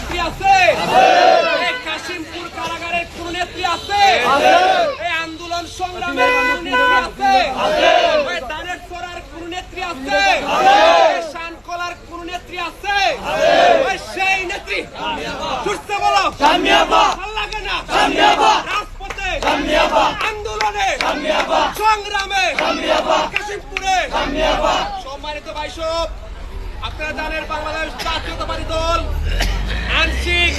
নেত্রী আছে? এই কাশিমপুর কারাগারের কোন নেত্রী আছে? এই আন্দোলন সংগ্রামের কোন নেত্রী আছে? ওই দানের ছড়ার কোন নেত্রী আছে? শানকলার কোন নেত্রী আছে? ওই সেই নেত্রী সুস্থ বলো ভাল লাগে না? রাজপথে আন্দোলনে সংগ্রামে কাশিমপুরে সম্মানিত ভাইসব, আপনারা জানেন বাংলাদেশ জাতীয়তাবাদী দল আংশিক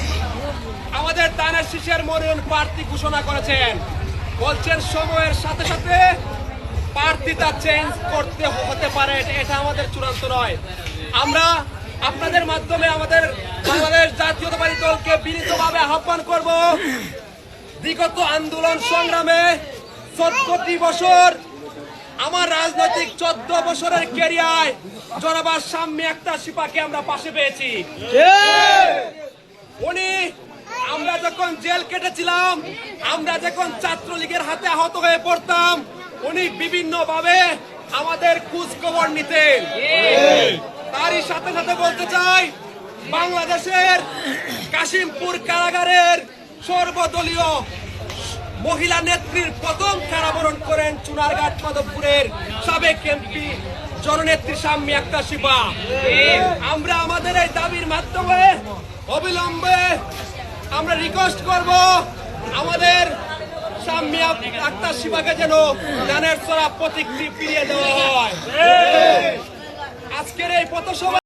আমাদের দানের শীষের মনোনয়ন প্রার্থী ঘোষণা করেছেন। বলছেন সময়ের সাথে সাথে প্রার্থীতা চেঞ্জ করতে হতে পারে, এটা আমাদের চূড়ান্ত নয়। আমরা আপনাদের মাধ্যমে আমাদের বাংলাদেশ জাতীয়তাবাদী দলকে বিনীতভাবে আহ্বান করব, বিগত আন্দোলন সংগ্রামে 14টি বছর আমার রাজনৈতিক 14 বছরের ক্যারিয়ার জনবার সামনে একটা শিপাকে আমরা পাশে পেয়েছি। উনি আমরা যখন জেল কেটেছিলাম, আমরা যখন ছাত্রলীগের হাতে আহত হয়ে পড়তাম, উনি বিভিন্ন ভাবে আমাদের খোঁজ খবর নিতেন। তারই সাথে সাথে বলতে চাই, বাংলাদেশের কাশিমপুর কারাগারের সর্বদলীয় মহিলা নেত্রীর প্রথম কারাবরণ করেন চুনারঘাট মাধবপুরের সাবেক এমপি জননেত্রী শাম্মী আক্তার শিপা। আমরা আমাদের এই দাবির মাধ্যমে অবিলম্বে আমরা রিকোয়েস্ট করব আমাদের শাম্মী আক্তার শিপাকে যেন দানের ছড়া প্রতীকটি ফিরিয়ে দেওয়া হয়। আজকের এই পথসভা